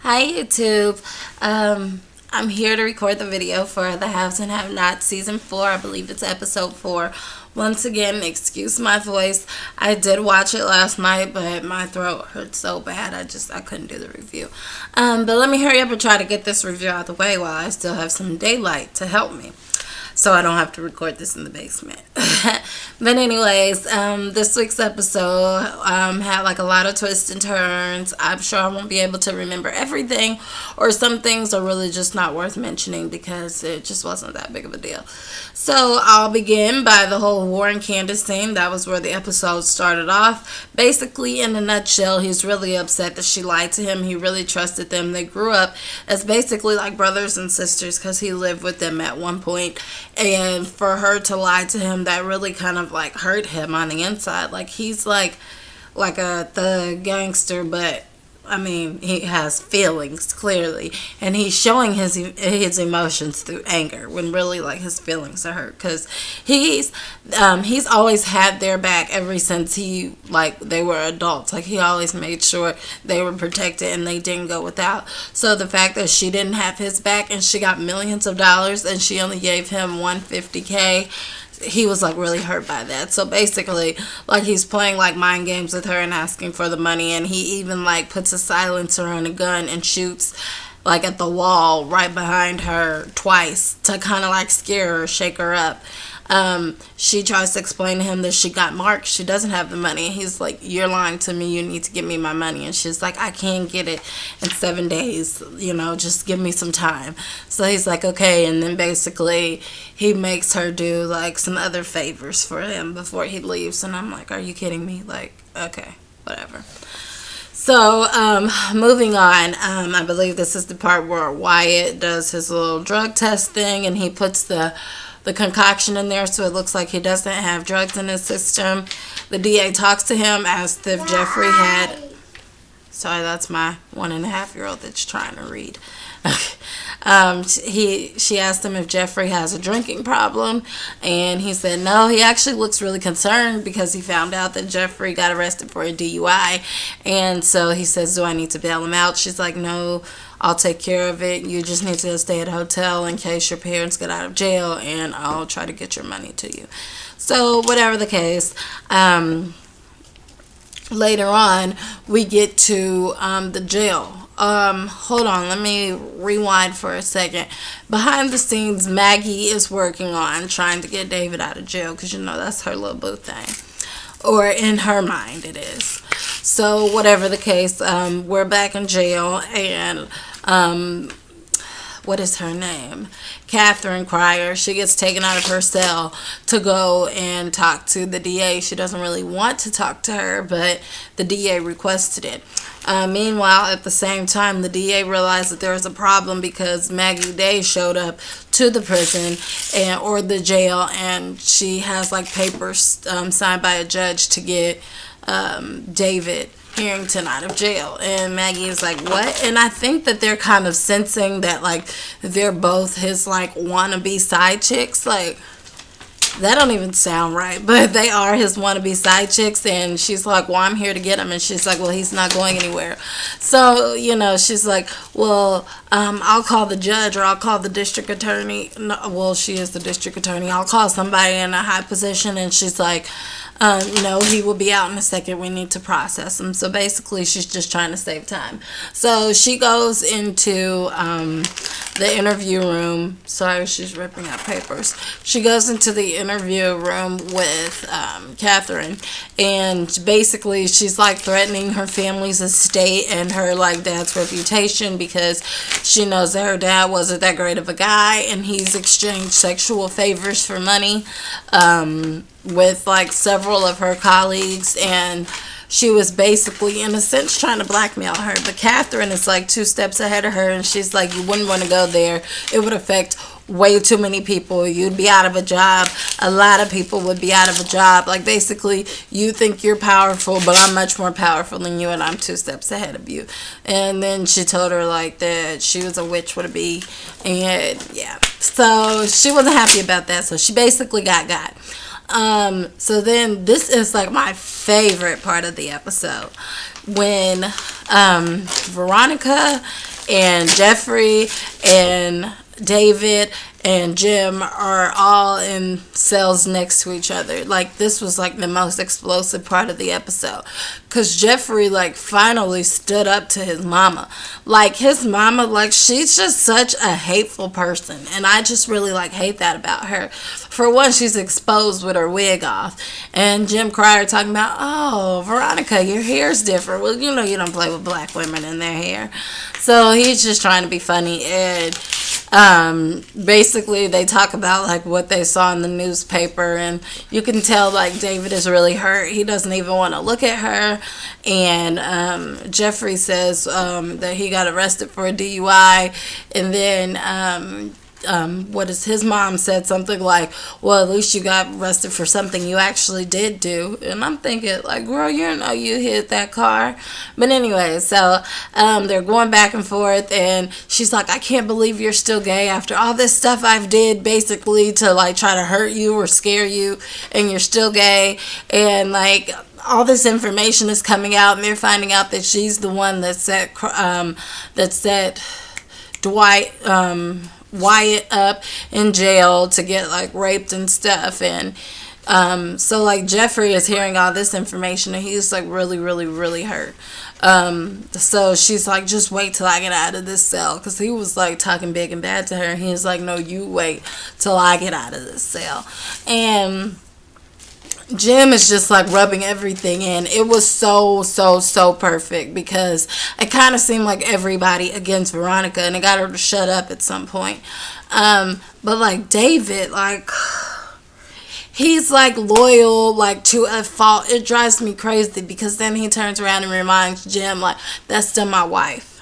Hi YouTube. I'm here to record the video for The Haves and Have Nots Season 4. I believe it's Episode 4. Once again, excuse my voice. I did watch it last night, but my throat hurt so bad I couldn't do the review. But let me hurry up and try to get this review out of the way while I still have some daylight to help me, so I don't have to record this in the basement. But anyways, this week's episode had like a lot of twists and turns. I'm sure I won't be able to remember everything, or some things are really just not worth mentioning because it just wasn't that big of a deal. So I'll begin by the whole Warren Candace scene. That was where the episode started off. Basically, in a nutshell, he's really upset that she lied to him. He really trusted them. They grew up as basically like brothers and sisters because he lived with them at one point. And for her to lie to him, that really kind of like hurt him on the inside. Like he's like a thug gangster, but I mean, he has feelings clearly, and he's showing his emotions through anger when really like his feelings are hurt because he's always had their back ever since they were adults. Like he always made sure they were protected and they didn't go without. So the fact that she didn't have his back and she got millions of dollars and she only gave him $150K, he was like really hurt by that. So basically, like he's playing like mind games with her and asking for the money, and he even like puts a silencer on a gun and shoots like at the wall right behind her twice to kind of like scare her, shake her up. She tries to explain to him that she got marked, she doesn't have the money. He's like, you're lying to me, you need to give me my money. And she's like, I can't get it in 7 days, just give me some time. So he's like, okay. And then basically he makes her do like some other favors for him before he leaves. And I'm like, are you kidding me? Like, okay, whatever. So, moving on, I believe this is the part where Wyatt does his little drug test thing and he puts the concoction in there so it looks like he doesn't have drugs in his system. The DA talks to him, asked if Jeffrey had... Sorry, that's my 1.5-year-old that's trying to read. She asked him if Jeffrey has a drinking problem, and he said no. He actually looks really concerned because he found out that Jeffrey got arrested for a DUI, and so he says, do I need to bail him out? She's like, no, I'll take care of it. You just need to stay at a hotel in case your parents get out of jail, and I'll try to get your money to you. So whatever the case, later on we get to the jail. Hold on, let me rewind for a second. Behind the scenes, Maggie is working on trying to get David out of jail because that's her little boo thing, or in her mind it is. So whatever the case, we're back in jail, and what is her name? Catherine Cryer. She gets taken out of her cell to go and talk to the DA. She doesn't really want to talk to her, but the DA requested it. Meanwhile, at the same time, the DA realized that there was a problem because Maggie Day showed up to the prison or the jail, and she has like papers signed by a judge to get David Harrington out of jail. And Maggie is like, what? And I think that they're kind of sensing that like they're both his like wannabe side chicks. Like, that don't even sound right, but they are his wannabe side chicks. And she's like, well, I'm here to get him. And she's like, well, he's not going anywhere. So, she's like, well, I'll call the judge, or I'll call the district attorney. No, well, she is the district attorney. I'll call somebody in a high position. And she's like, he will be out in a second. We need to process him. So basically, she's just trying to save time. So she goes into the interview room. Sorry, she's ripping out papers. She goes into the interview room with Catherine, and basically she's like threatening her family's estate and her like dad's reputation because she knows that her dad wasn't that great of a guy, and he's exchanged sexual favors for money with like several of her colleagues, and she was basically in a sense trying to blackmail her. But Catherine is like 2 steps ahead of her, and she's like, you wouldn't want to go there. It would affect way too many people. You'd be out of a job. A lot of people would be out of a job. Like basically, you think you're powerful, but I'm much more powerful than you, and I'm 2 steps ahead of you. And then she told her like that she was a witch with a bee, and yeah, so she wasn't happy about that. So she basically got. So then this is like my favorite part of the episode when Veronica and Jeffrey and David and Jim are all in cells next to each other. Like, this was like the most explosive part of the episode, because Jeffrey like finally stood up to his mama. Like, his mama, like, she's just such a hateful person, and I just really like hate that about her. For one, she's exposed with her wig off, and Jim Cryer talking about, oh, Veronica, your hair's different. Well, you know you don't play with black women in their hair. So he's just trying to be funny. And basically they talk about like what they saw in the newspaper, and you can tell like David is really hurt. He doesn't even want to look at her. And Jeffrey says that he got arrested for a DUI, and then what is his mom said something like, well, at least you got arrested for something you actually did do. And I'm thinking like, girl, you know you hit that car. But anyway, so they're going back and forth, and she's like, I can't believe you're still gay after all this stuff I've did basically to like try to hurt you or scare you, and you're still gay. And like all this information is coming out, and they're finding out that she's the one that set Dwight Wyatt up in jail to get like raped and stuff. And so like Jeffrey is hearing all this information, and he's like really, really, really hurt. So she's like, just wait till I get out of this cell, because he was like talking big and bad to her, and he's like, no, you wait till I get out of this cell. And Jim is just like rubbing everything in. It was so perfect, because it kind of seemed like everybody against Veronica, and it got her to shut up at some point. But like David, like, he's like loyal like to a fault. It drives me crazy, because then he turns around and reminds Jim like, that's still my wife.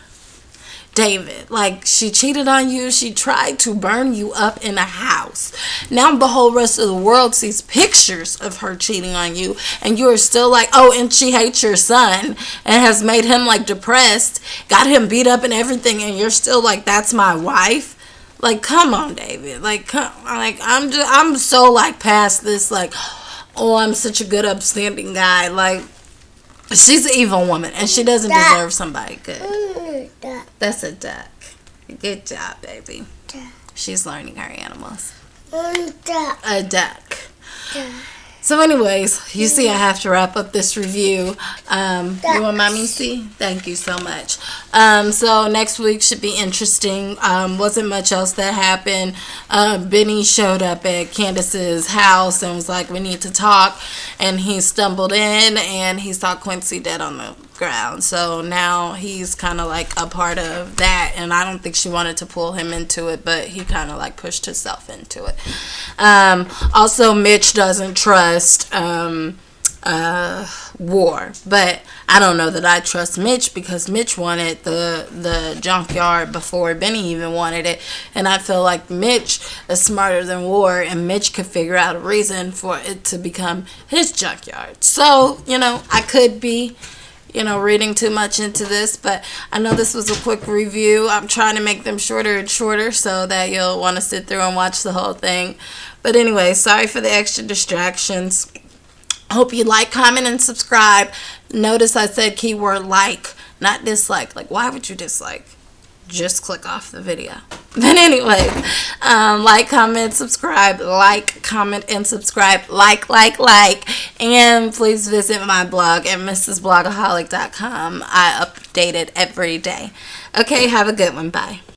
David, like, she cheated on you. She tried to burn you up in a house. Now the whole rest of the world sees pictures of her cheating on you, and you are still like, oh, and she hates your son and has made him like depressed, got him beat up and everything, and you're still like, that's my wife. Like, come on, David. Like, I'm so like past this like, oh, I'm such a good upstanding guy. Like, she's an evil woman, and she doesn't deserve somebody good. That's a duck. Good job, baby. She's learning her animals. A duck. So anyways, you see I have to wrap up this review. You want mommy to see? Thank you so much. So next week should be interesting. Wasn't much else that happened. Benny showed up at Candace's house and was like, we need to talk. And he stumbled in and he saw Quincy dead on the ground. So now he's kind of like a part of that, and I don't think she wanted to pull him into it, but he kind of like pushed himself into it. Also, Mitch doesn't trust War, but I don't know that I trust Mitch, because Mitch wanted the junkyard before Benny even wanted it, and I feel like Mitch is smarter than War, and Mitch could figure out a reason for it to become his junkyard. So, you know, I could be reading too much into this, but I know this was a quick review. I'm trying to make them shorter and shorter so that you'll want to sit through and watch the whole thing. But anyway, sorry for the extra distractions. Hope you like, comment, and subscribe. Notice I said keyword like, not dislike. Like, why would you dislike? Just click off the video. But anyway, like, comment, subscribe, like, comment, and subscribe, like, and please visit my blog at mrsblogaholic.com. I update it every day. Okay, have a good one. Bye.